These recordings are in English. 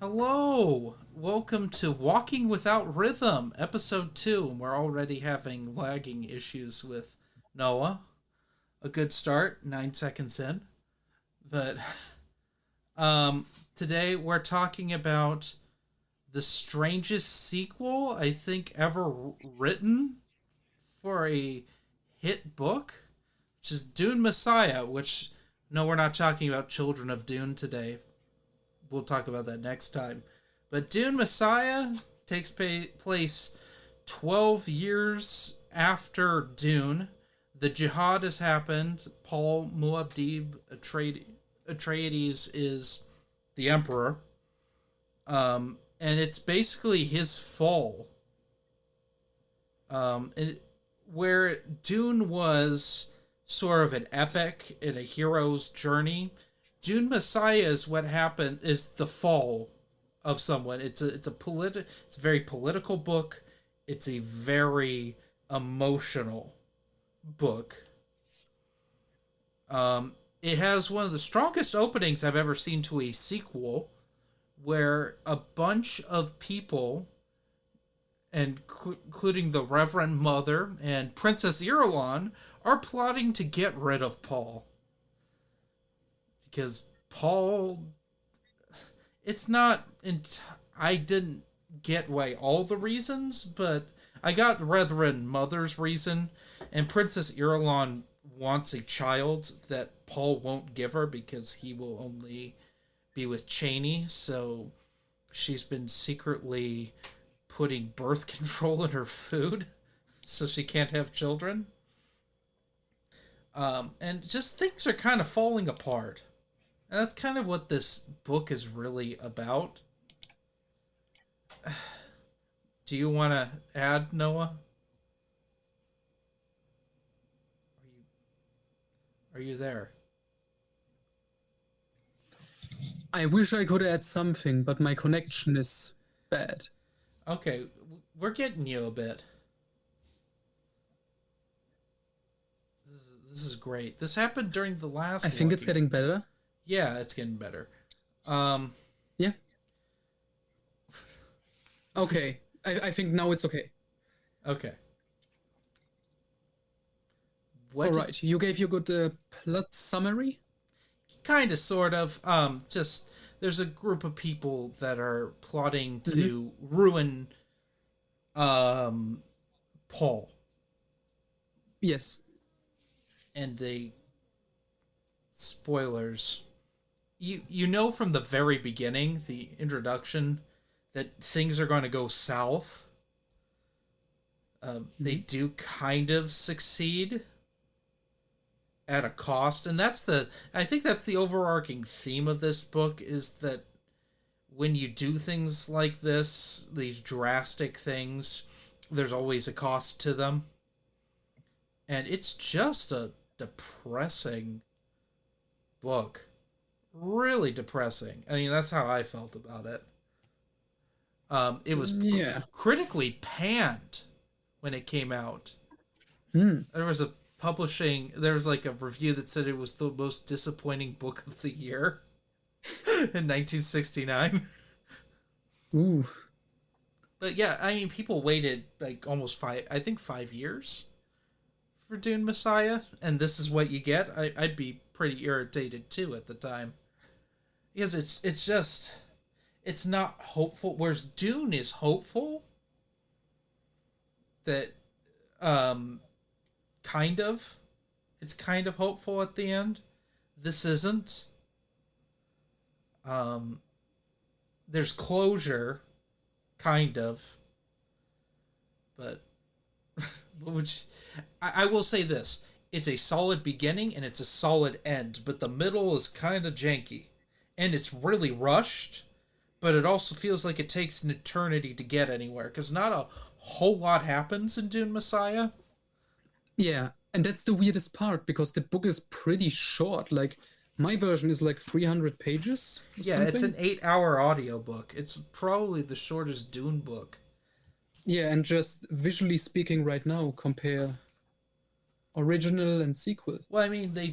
Hello! Welcome to Walking Without Rhythm, Episode 2. And we're already having lagging issues with Noah. A good start, 9 seconds in. But um, today we're talking about the strangest sequel I think ever written for a hit book, which is Dune Messiah, which, no, we're not talking about Children of Dune today. We'll talk about that next time. But Dune Messiah takes place 12 years after Dune. The jihad has happened. Paul Muad'Dib Atreides is the emperor. And it's basically his fall. Where Dune was sort of an epic and a hero's journey, Dune Messiah is what happened is the fall of someone. It's a very political book. It's a very emotional book. It has one of the strongest openings I've ever seen to a sequel, where a bunch of people, including the Reverend Mother and Princess Irulan, are plotting to get rid of Paul. Because Paul, it's not. I didn't get why all the reasons, but I got Reverend Mother's reason, and Princess Irulan wants a child that Paul won't give her because he will only be with Cheney, so she's been secretly putting birth control in her food so she can't have children. And just things are kind of falling apart. And that's kind of what this book is really about. Do you want to add, Noah? Are you there? I wish I could add something, but my connection is bad. Okay, we're getting you a bit. This is great. This happened during the last I think it's walking. getting better. Yeah, it's getting better. Um, Yeah. Okay. I think now it's okay. okay. All right. You gave your good plot summary. Kind of, sort of. Just there's a group of people that are plotting to ruin Paul, Yes. and they spoilers. You know from the very beginning, the introduction, that things are going to go south. They do kind of succeed at a cost, and I think that's the overarching theme of this book, is that when you do things like this, these drastic things, there's always a cost to them. And it's just a depressing book. Really depressing. I mean, that's how I felt about it. It was Yeah. critically panned when it came out. Hmm. There was like a review that said it was the most disappointing book of the year in 1969. Ooh. But yeah, I mean, people waited like almost 5 years for Dune Messiah, and this is what you get. I'd be pretty irritated too at the time, because it's not hopeful. Whereas Dune is hopeful, that kind of, it's kind of hopeful at the end. This isn't. Um, there's closure, kind of, but which I will say this: it's a solid beginning and it's a solid end, but the middle is kind of janky, and it's really rushed. But it also feels like it takes an eternity to get anywhere, because not a whole lot happens in Dune Messiah. Yeah. And that's the weirdest part because the book is pretty short. Like my version is like 300 pages or Yeah, it's an something. 8-hour audiobook. It's probably the shortest Dune book. Yeah, and just visually speaking right now, compare original and sequel. Well, I mean, they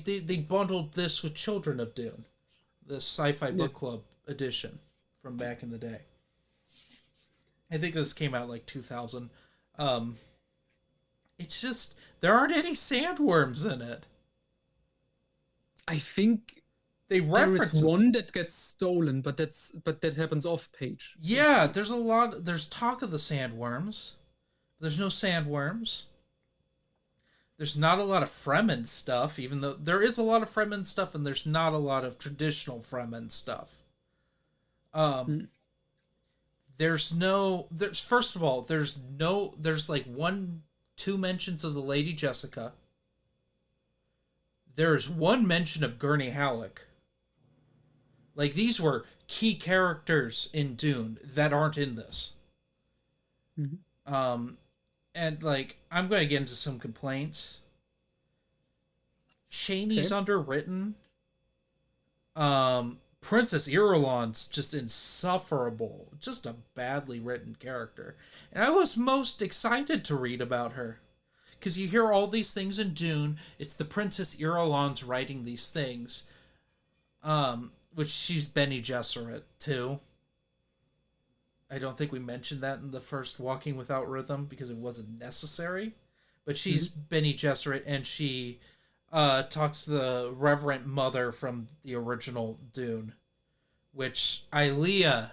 bundled this with Children of Dune, the Sci-Fi Yeah. Book Club edition. from back in the day. I think this came out like 2000. Um, it's just there aren't any sandworms in it. I think They there is reference one that gets stolen, but that happens off page, yeah. mostly. There's a lot. There's talk of the sandworms. There's no sandworms. There's not a lot of Fremen stuff, even though there is a lot of Fremen stuff, and there's not a lot of traditional Fremen stuff. Um, Mm. there's no. There's first of all, there's no. There's like one, two mentions of the Lady Jessica. There's one mention of Gurney Halleck. Like these were key characters in Dune that aren't in this. Mhm. Um, and like I'm going to get into some complaints. Cheney's Okay. underwritten. Princess Irulan's just insufferable, just a badly written character, and I was most excited to read about her because you hear all these things in Dune. It's the Princess Irulan's writing these things, which she's Bene Gesserit too. I don't think we mentioned that in the first Walking Without Rhythm because it wasn't necessary. But she's Mhm. Bene Gesserit, and she talks to the Reverend Mother from the original Dune, which Ilea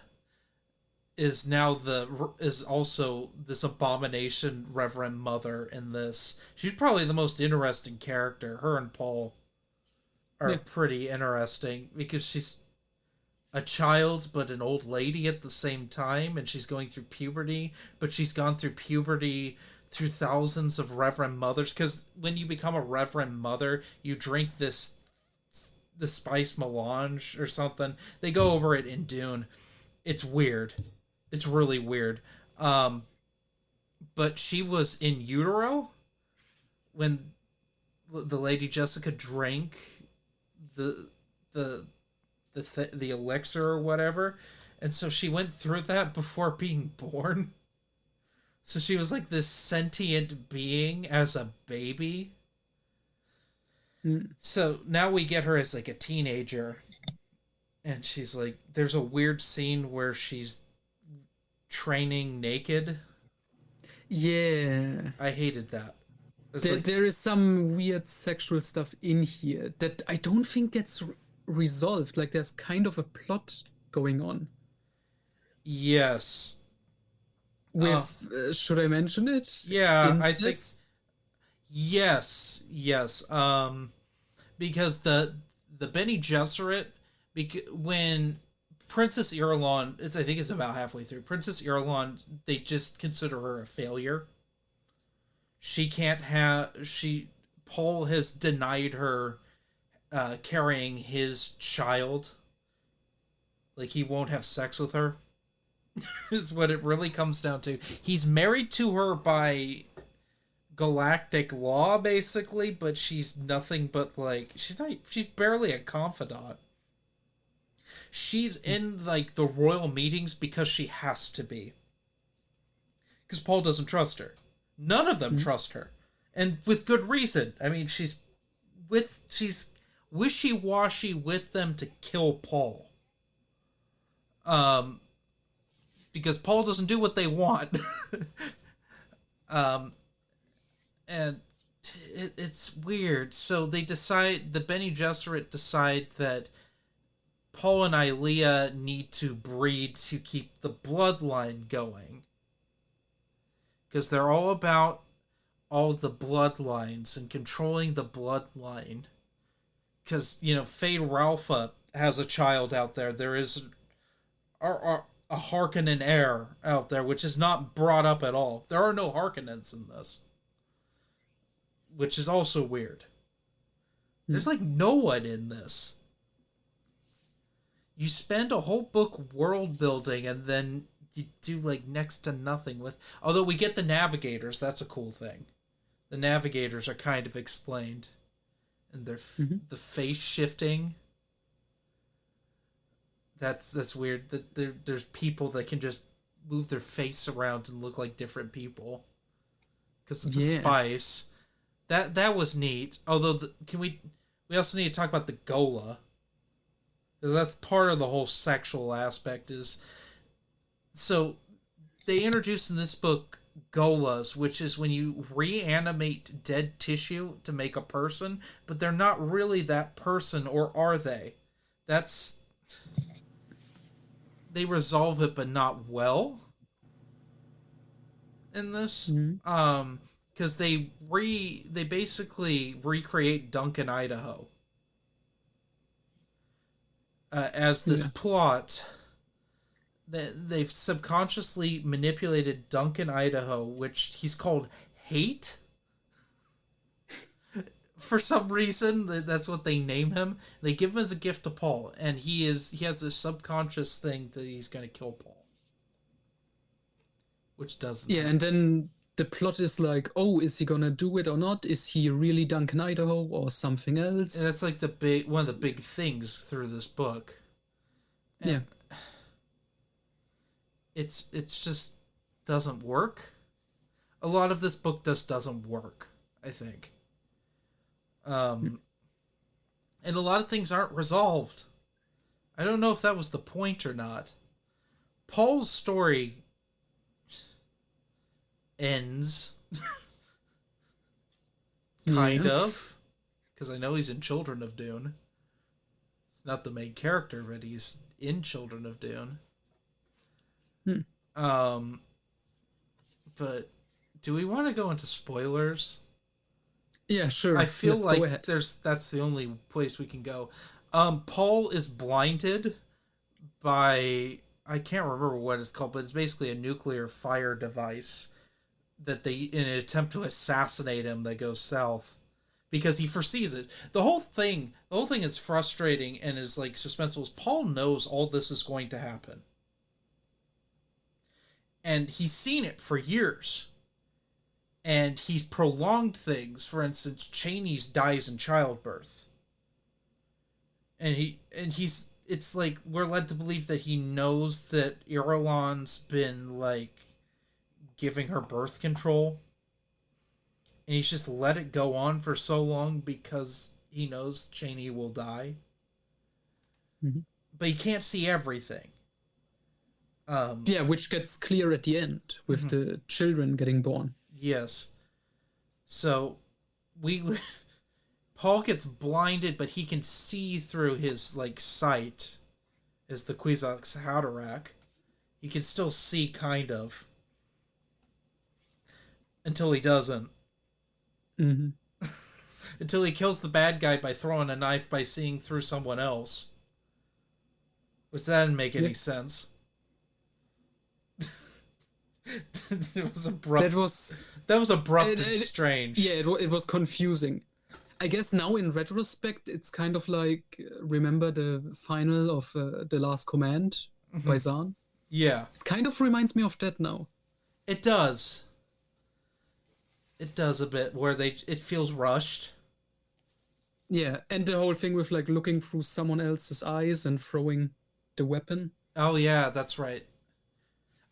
is also this abomination Reverend Mother in this. She's probably the most interesting character. Her and Paul are Yeah. pretty interesting because she's a child but an old lady at the same time, and she's going through puberty, but she's gone through puberty through thousands of Reverend Mothers, because when you become a Reverend Mother you drink this the spice melange or something. They go over it in Dune. It's weird. It's really weird. um but she was in utero when the Lady Jessica drank the the the elixir or whatever, and so she went through that before being born. So she was like this sentient being as a baby. Mm. So now we get her as like a teenager, and she's like, there's a weird scene where she's training naked. Yeah. I hated that. It's There, like, there is some weird sexual stuff in here that I don't think gets resolved. Like there's kind of a plot going on yes. with, should I mention it? Yeah, I think Incest? yes, yes. Because the Bene Gesserit, when Princess Irulan, I think it's about halfway through. Princess Irulan, they just consider her a failure. She can't have she. Paul has denied her carrying his child. Like he won't have sex with her. Is what it really comes down to. He's married to her by galactic law basically, but she's nothing but like she's barely a confidant. She's in like the royal meetings because she has to be, because Paul doesn't trust her. None of them Mm. trust her, and with good reason. I mean, she's wishy-washy with them to kill Paul, um because Paul doesn't do what they want. um and it's weird. So they decide, the Bene Gesserit decide that Paul and Ilea need to breed to keep the bloodline going, because they're all about all the bloodlines and controlling the bloodline. Because Fade Ralpha has a child out there. There is a Harkonnen heir out there, which is not brought up at all. There are no Harkonnens in this, which is also weird. Mm. There's like no one in this. You spend a whole book world building and then you do like next to nothing with. Although we get the navigators, that's a cool thing. The navigators are kind of explained, and Mhm. the face shifting. That's weird. That there's people that can just move their face around and look like different people because of the Yeah. spice. That was neat. Although, can we also need to talk about the Gola. 'Cause that's part of the whole sexual aspect. Is so they introduced in this book golas, which is when you reanimate dead tissue to make a person, but they're not really that person, or are they? That's they resolve it, but not well in this. Mhm. Because they basically recreate Duncan, Idaho, as this Yeah. plot. They've subconsciously manipulated Duncan, Idaho, which he's called Hate for some reason. That's what they name him. They give him as a gift to Paul, and he has this subconscious thing that he's going to kill Paul, which doesn't Yeah, happen. and then the plot is like, oh, is he gonna do it or not? Is he really Duncan Idaho or something And else? that's like the big one of the big things through this book, Yeah. and it's just doesn't work. A lot of this book just doesn't work, I think. Um, and a lot of things aren't resolved. I don't know if that was the point or not. Paul's story ends, kind Yeah. of, because I know he's in Children of Dune. He's not the main character, but he's in Children of Dune. Hmm. Um, but do we want to go into spoilers? Yeah, I sure. feel Let's go like ahead. that's the only place we can go. Paul is blinded by, I can't remember what it's called, but it's basically a nuclear fire device that they, in an attempt to assassinate him, that goes south because he foresees it. The whole thing is frustrating and is like suspenseful. Paul knows all this is going to happen, and he's seen it for years, and he's prolonged things. For instance, Cheney's dies in childbirth, and he's it's like we're led to believe that he knows that Irulan's been like giving her birth control, and he's just let it go on for so long because he knows Cheney will die, Mhm. but he can't see everything. Um, Yeah, which gets clear at the end with the children getting born. yes. So we Paul gets blinded, but he can see through his like sight as the Kwisatz Haderach. He can still see kind of until he doesn't. Hmm. Until he kills the bad guy by throwing a knife by seeing through someone else, which that didn't make Yeah. any sense. It was That abrupt. was That was abrupt it, and it, strange. yeah, it was confusing. I guess now in retrospect, it's kind of like remember the final of The Last Command by Mhm. Zahn? Yeah, It kind of reminds me of that now. it does. It does a bit where it feels rushed. Yeah, and the whole thing with like looking through someone else's eyes and throwing the weapon. Oh yeah, that's right.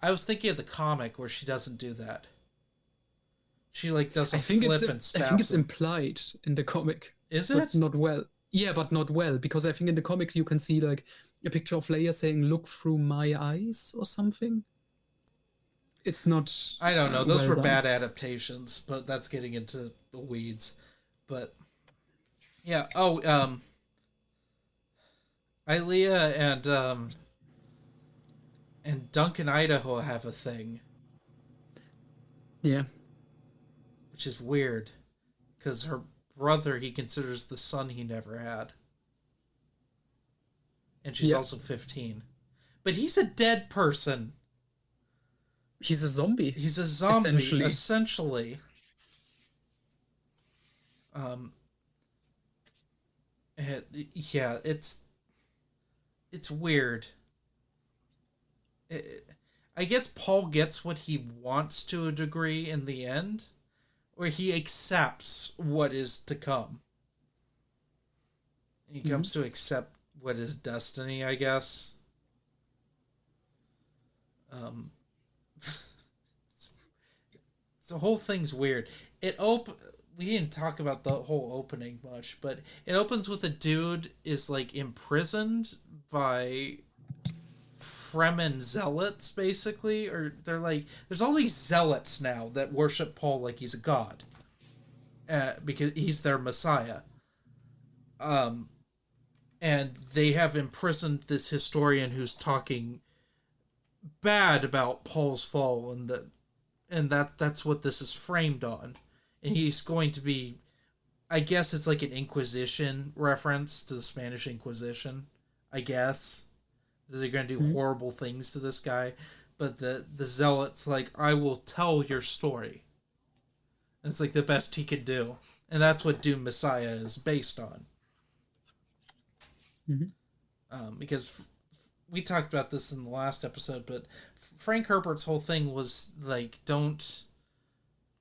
I was thinking of the comic where she doesn't do that. She like does a flip and I think stabs it's him. implied in the comic, Is but it? not well. Yeah, but not well because I think in the comic you can see like a picture of Leia saying "Look through my eyes" or something. It's not I don't know. Those well were done. bad adaptations, but that's getting into the weeds. But yeah. Oh, Ilea and Duncan, Idaho have a thing, Yeah, which is weird because her brother he considers the son he never had, and she's yeah. also 15. But he's a dead person. He's a zombie, He's a zombie essentially. essentially. Um, yeah, it's weird. It, I guess Paul gets what he wants to a degree in the end, where he accepts what is to come. He Mhm. comes to accept what is destiny, I guess. Um, the whole thing's weird. It op- we didn't talk about the whole opening much, but it opens with a dude is like imprisoned by Fremen zealots, basically, or they're like there's all these zealots now that worship Paul like he's a god, because he's their messiah. Um, and they have imprisoned this historian who's talking bad about Paul's fall, and that's what this is framed on. And he's going to be, I guess it's like an Inquisition reference to the Spanish Inquisition. I guess they're going to do Mhm. horrible things to this guy, but the zealot's like, I will tell your story. And it's like the best he could do, and that's what Doom Messiah is based on. Mhm. Because we talked about this in the last episode, but Frank Herbert's whole thing was like, don't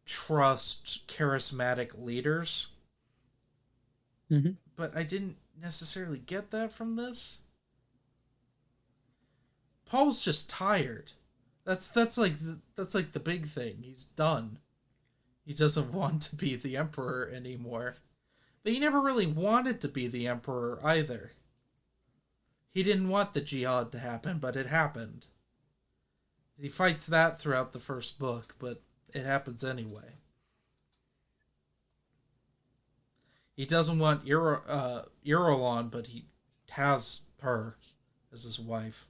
trust charismatic leaders. Mhm. But I didn't necessarily get that from this. Paul's just tired. That's like the big thing. He's done. He doesn't want to be the emperor anymore. But he never really wanted to be the emperor either. He didn't want the jihad to happen, but it happened. He fights that throughout the first book, but it happens anyway. He doesn't want Irulan, but he has her as his wife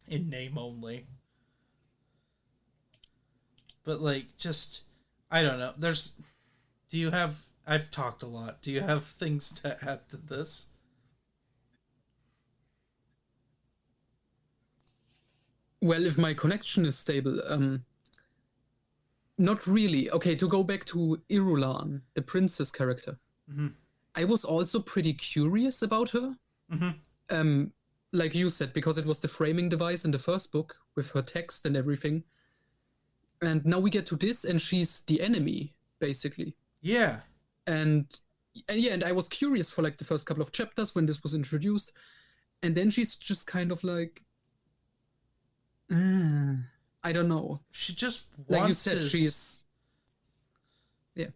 in name only. But like, just I don't know. There's. Do you have? I've talked a lot. Do you have things to add to this? Well, if my connection is stable, not really. Okay, to go back to Irulan, the princess character, Mm-hmm. I was also pretty curious about her. Mm-hmm. Um, like you said, because it was the framing device in the first book with her text and everything. And now we get to this, and she's the enemy, basically. Yeah. And yeah, and I was curious for like the first couple of chapters when this was introduced, and then she's just kind of like, I don't know. She just Like you wants said, his. she's yeah.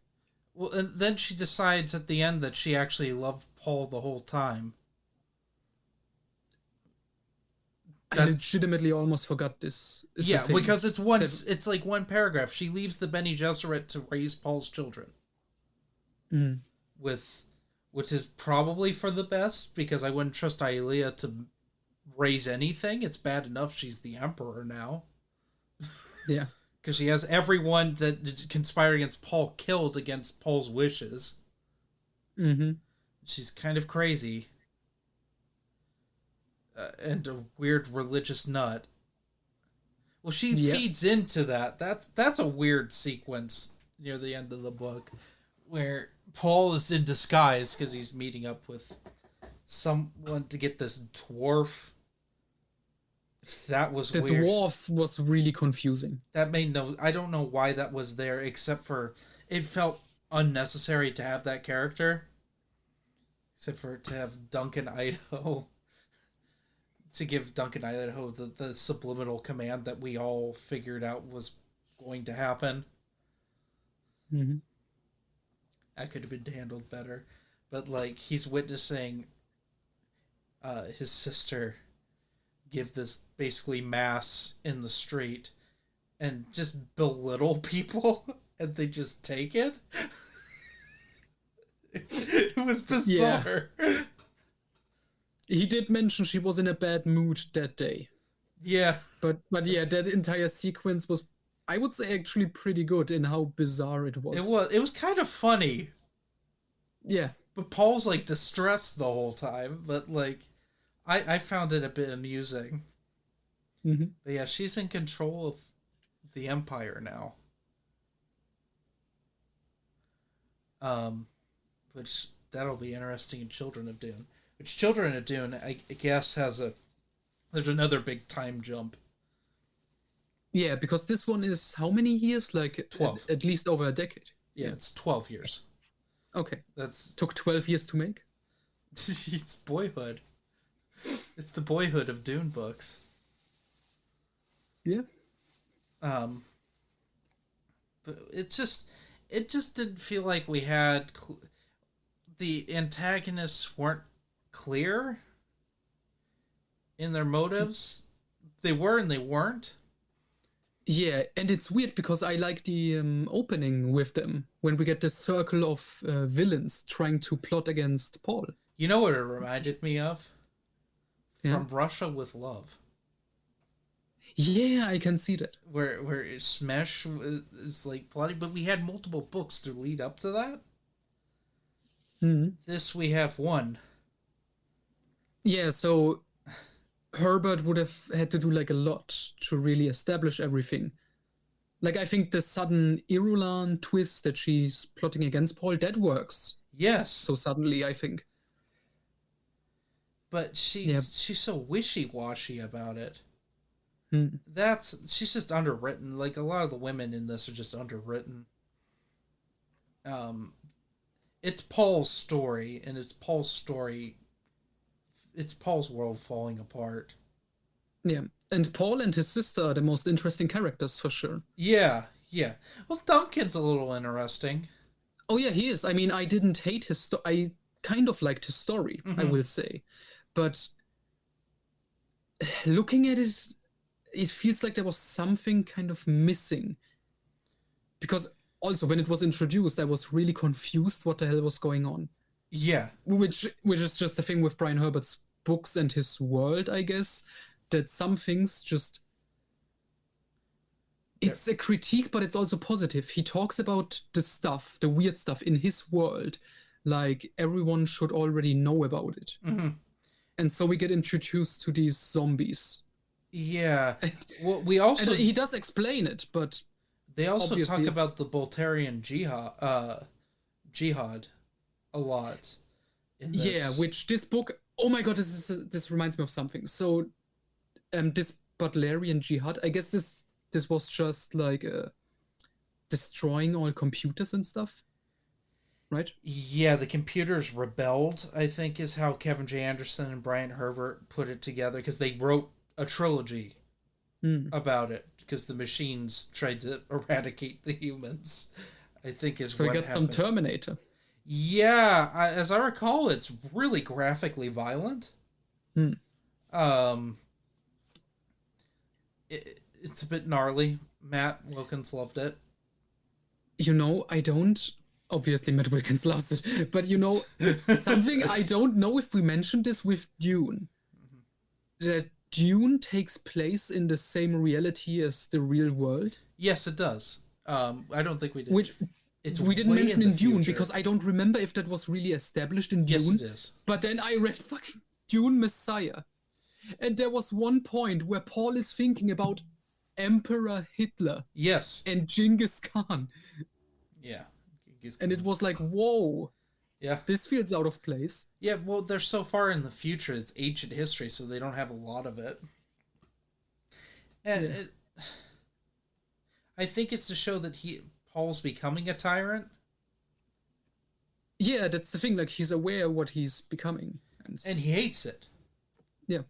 Well, and then she decides at the end that she actually loved Paul the whole time. I That legitimately almost forgot this is a yeah, thing. because it's That once it's like one paragraph. She leaves the Bene Gesserit to raise Paul's children mm, with, which is probably for the best because I wouldn't trust Aelia to raise anything. It's bad enough she's the emperor now yeah. because she has everyone that conspired against Paul killed against Paul's wishes. Mm-hmm. She's kind of crazy and a weird religious nut. Well, she Yeah. feeds into that. That's a weird sequence near the end of the book where Paul is in disguise because he's meeting up with someone to get this dwarf. That was The weird. dwarf was really confusing. That made no. I don't know why that was there, except for it felt unnecessary to have that character. Except for to have Duncan Idaho to give Duncan Idaho the subliminal command that we all figured out was going to happen. Mm-hmm. That could have been handled better. But like he's witnessing his sister give this basically mass in the street and just belittle people and they just take it. It was Yeah. bizarre. He did mention she was in a bad mood that day. Yeah. But yeah, that entire sequence was, I would say, actually pretty good in how bizarre it was. It was kind of funny. Yeah. But Paul's like distressed the whole time. But like I found it a bit amusing. Mm-hmm. But yeah, she's in control of the Empire now. Um which that'll be interesting in Children of Dune. Which Children of Dune I guess has a there's another big time jump. Yeah, because this one is how many years? Like 12. at least over a decade. Yeah, Yeah. it's 12 years. Okay. That's Took 12 years to make. it's boyhood. It's the boyhood of Dune books. Yeah. Um, but it's just it just didn't feel like we had the antagonists weren't clear in their motives. They were and they weren't. Yeah, and it's weird because I like the opening with them when we get this circle of villains trying to plot against Paul. You know what it reminded me of? Yeah, From Russia with Love, yeah, I can see that. where Smash is like plotting, but we had multiple books to lead up to that. Mhm. This we have one. Yeah, so Herbert would have had to do like a lot to really establish everything. Like I think the sudden Irulan twist that she's plotting against Paul, that works. Yes, So suddenly, I think. but Yeah. she's so wishy washy about it. Hmm. She's just underwritten. Like a lot of the women in this are just underwritten. Um, it's Paul's story, and it's Paul's story. It's Paul's world falling apart. Yeah. And Paul and his sister are the most interesting characters for sure. Yeah, yeah. Well, Duncan's a little interesting. Oh yeah, he is. I mean, I didn't hate his story. I kind of liked his story, I Mm-hmm. will say. But looking at it, it feels like there was something kind of missing. Because also when it was introduced, I was really confused what the hell was going on. Yeah, Which is just the thing with Brian Herbert's books and his world, I guess, that some things just there. it's a critique, but it's also positive. He talks about the stuff, the weird stuff in his world, like everyone should already know about it. Mm-hmm. And so we get introduced to these zombies. Yeah. And, Well, we and also he does explain it, but they also obviously talk about the it's Boltarian jihad a lot in yeah, this. which this book, oh my god, this reminds me of something. So this Butlerian jihad, I guess this was just like destroying all computers and stuff, right? Yeah, the computers rebelled, I think, is how Kevin J. Anderson and Brian Herbert put it together because they wrote a trilogy Mm. about it because the machines tried to eradicate the humans, I think is So we what got some happened. Terminator. Yeah, as I recall, it's really graphically violent. Mm. Um, it's a bit gnarly. Matt Wilkins loved it. You know, I don't. Obviously, Matt Wilkins loves it, but you know, something I don't know if we mentioned this with Dune. That Dune takes place in the same reality as the real world, Yes, it does. I don't think we did. which It's we didn't way mention in the in Dune future. because I don't remember if that was really established in Yes, it Dune. is. But then I read fucking Dune Messiah, and there was one point where Paul is thinking about Emperor Hitler Yes. and Genghis Khan, Yeah. and it was like, whoa, Yeah. this feels out of place. Yeah, well, they're so far in the future, it's ancient history, so they don't have a lot of it. And Yeah. I think it's to show that Paul's becoming a tyrant, Yeah, that's the thing. Like he's aware what he's becoming, and he hates it. yeah,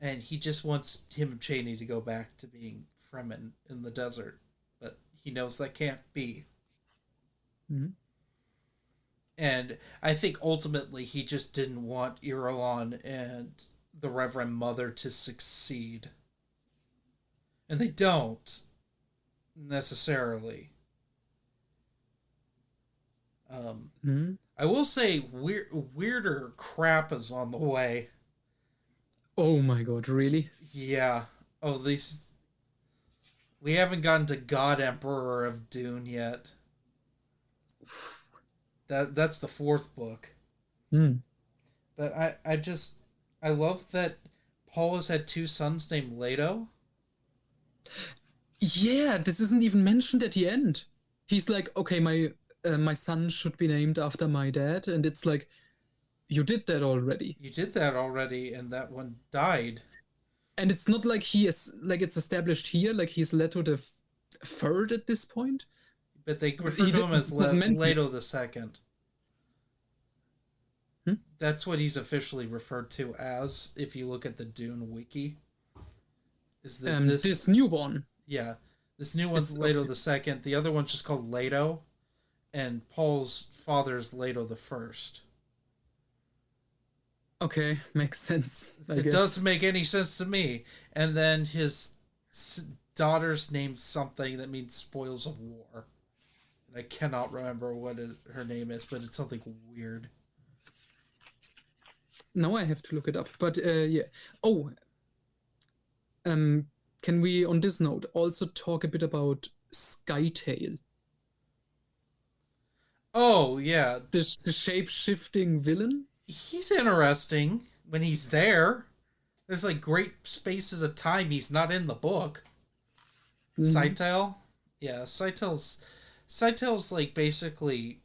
And he just wants him and Cheney to go back to being Fremen in the desert, but he knows that can't be. Mhm. And I think ultimately he just didn't want Irulan and the Reverend Mother to succeed. And they don't necessarily. Mhm. I will say weirder crap is on the way. Oh my god, really? Yeah. Oh, these we haven't gotten to God Emperor of Dune yet. That's the fourth book. Mm. But I love that Paul has had two sons named Leto. Yeah, this isn't even mentioned at the end. He's like, okay, my son should be named after my dad, and it's like, you did that already. You did that already, and that one died. And it's not like he is like it's established here, like he's Leto the third at this point. But they refer He to him as wasn't meant to be. Leto the Second. Hmm? That's what he's officially referred to as. If you look at the Dune wiki, is that This newborn yeah, this new is one's Leto the Second. The other one's just called Leto, and Paul's father is Leto the First. Okay, makes sense, I It guess. doesn't make any sense to me. And then his daughter's named something that means spoils of war. And I cannot remember what her name is, but it's something weird. Now I have to look it up. But yeah. Oh, um, can we, on this note, also talk a bit about Skytail, Oh, yeah. the shape shifting villain? He's interesting when he's there. There's like great spaces of time he's not in the book. Mhm. Scytale? Yeah, Scytale's like basically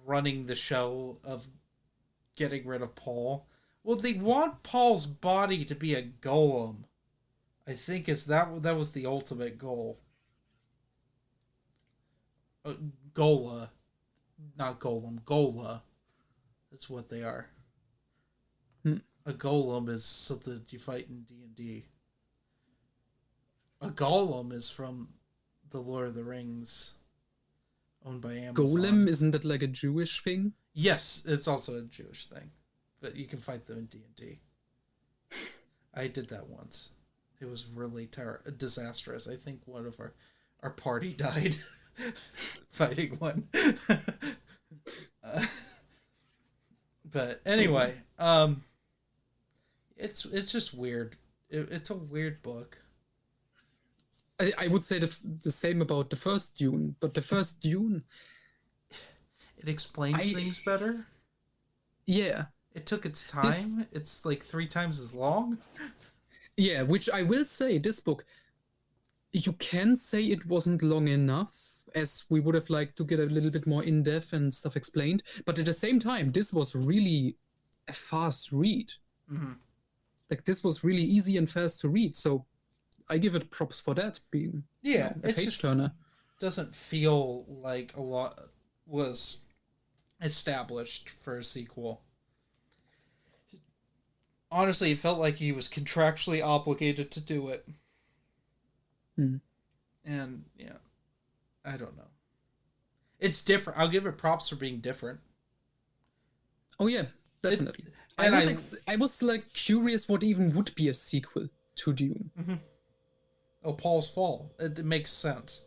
running the show of getting rid of Paul. Well, they want Paul's body to be a golem. I think is that was the ultimate goal. Uh, Gola, not golem. Gola. That's what they are. Hmm. A golem is something you fight in D&D. A golem is from the Lord of the Rings, owned by Golem, Amazon. isn't that like a Jewish thing? Yes, it's also a Jewish thing, but you can fight them in D&D. I did that once. It was really disastrous. I think one of our party died fighting one. uh, but anyway, it's just weird. It's a weird book. I would say the same about the first Dune, but the first Dune, It explains I things better. yeah, It took its this time. It's like 3 times as long. yeah, which I will say, this book, you can say it wasn't long enough, as we would have liked to get a little bit more in depth and stuff explained. But at the same time, this was really a fast read. Mm-hmm. Like this was really easy and fast to read. So I give it props for that being, Yeah, a it page just turner. doesn't feel like a lot was established for a sequel. Honestly, it felt like he was contractually obligated to do it. Hmm. And yeah, I don't know. It's different. I'll give it props for being different. Oh yeah, It definitely. and I I was like curious what even would be a sequel to Dune. mhm. Oh, Paul's Fall. It makes sense.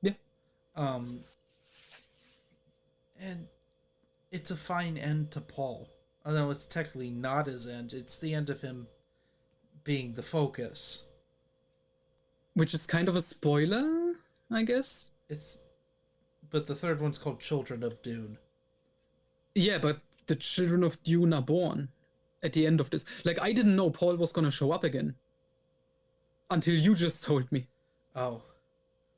Yeah. Um, and it's a fine end to Paul. Although it's technically not his end. It's the end of him being the focus. Which is kind of a spoiler, I guess. It's but the third one's called Children of Dune. Yeah, but the children of Dune are born at the end of this. Like, I didn't know Paul was gonna show up again until you just told me. Oh,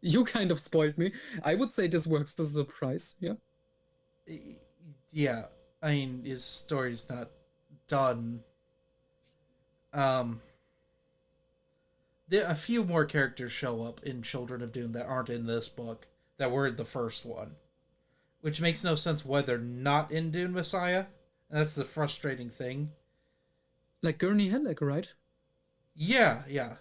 You kind of spoiled me. I would say this works as a surprise. Yeah. yeah. I mean, his story's not done. Um, a few more characters show up in Children of Dune that aren't in this book that were in the first one, which makes no sense why they're not in Dune Messiah. And that's the frustrating thing. Like Gurney Haddock, right? Yeah, yeah.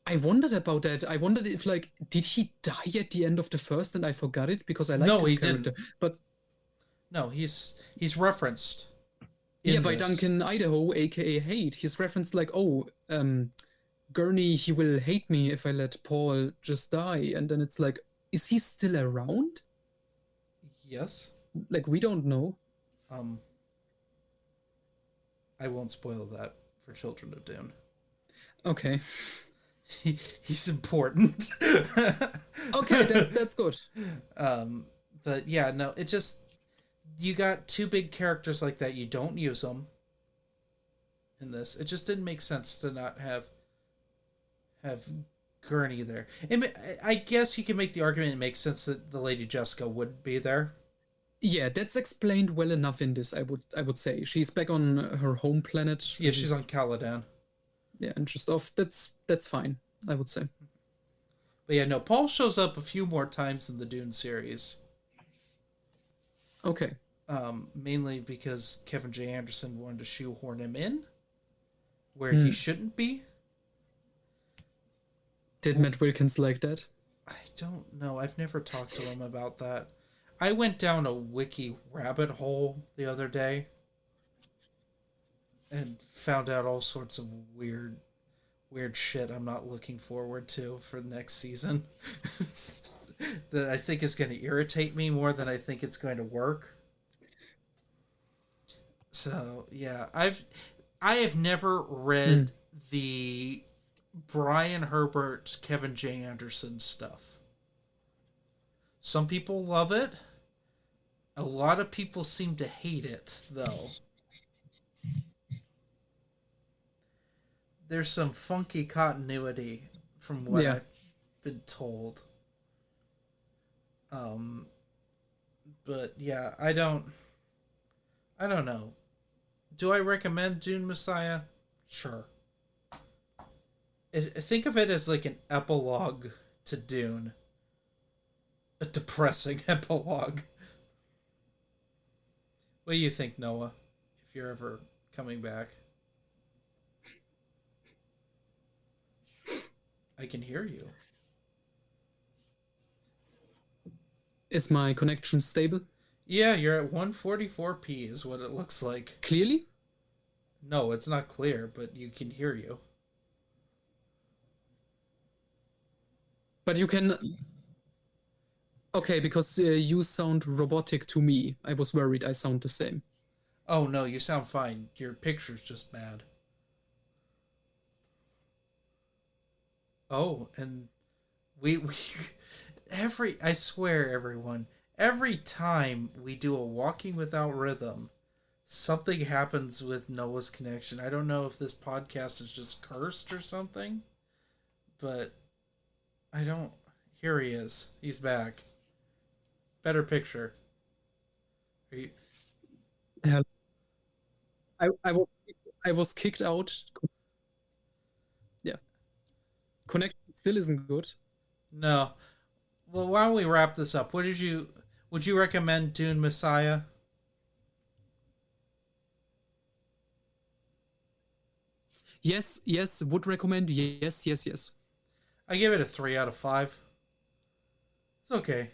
I wondered about that. I wondered if, like, did he die at the end of the first and I forgot it because I liked No, his he character. didn't. But No, he's referenced yeah, in by this. Duncan Idaho, aka Hate, he's referenced like, oh, Gurney, he will hate me if I let Paul just die. And then it's like, is he still around? Yes. Like, we don't know. Um, I won't spoil that for Children of Dune. Okay. He's important. Okay, that's good. um, but yeah, no, it just you got two big characters like that. You don't use them in this. It just didn't make sense to not have Gurney there. I guess you can make the argument it makes sense that the Lady Jessica would be there. Yeah, that's explained well enough in this, I would say. She's back on her home planet, Yeah, which she's is on Caladan. yeah, and just off. That's fine, I would say. But yeah, no, Paul shows up a few more times in the Dune series. Okay. Mainly because Kevin J. Anderson wanted to shoehorn him in where he Hmm. shouldn't be. Did Matt Wilkins like that? I don't know. I've never talked to him about that. I went down a wiki rabbit hole the other day and found out all sorts of weird shit I'm not looking forward to for the next season. That I think is going to irritate me more than I think it's going to work. So, yeah, I have never Mm. read the Brian Herbert, Kevin J. Anderson stuff. Some people love it. A lot of people seem to hate it, though. There's some funky continuity from what Yeah. I've been told. Um, but yeah, I don't know. Do I recommend Dune Messiah? Sure. Think of it as like an epilogue to Dune. A depressing epilogue. What do you think, Noah? If you're ever coming back, I can hear you. Is my connection stable? Yeah, you're at 144p, is what it looks like. Clearly? No, it's not clear, but you can hear you. But you can. Okay, because you sound robotic to me. I was worried I sound the same. Oh no, you sound fine. Your picture's just bad. Oh, and we every I swear everyone, every time we do a walking without rhythm, something happens with Noah's connection. I don't know if this podcast is just cursed or something, but I don't. Here he is. He's back. Better picture. Are you, Yeah. I was kicked out. Yeah. Connection still isn't good. no. Well, why don't we wrap this up? What did you? Would you recommend Dune Messiah? Yes, yes, would recommend. Yes, yes, yes. I give it a 3 out of 5. It's okay.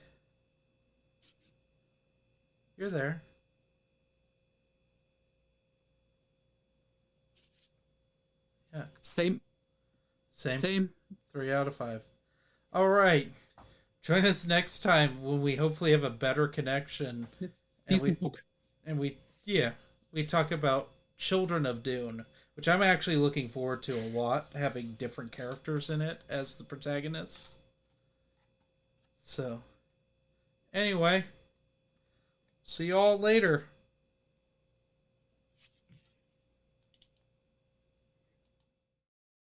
You're there. Yeah. Same, Same. same. 3 out of 5. All right. Join us next time when we hopefully have a better connection, Yeah. and Decent book. we yeah we talk about Children of Dune, which I'm actually looking forward to a lot, having different characters in it as the protagonists. So anyway, see y'all later.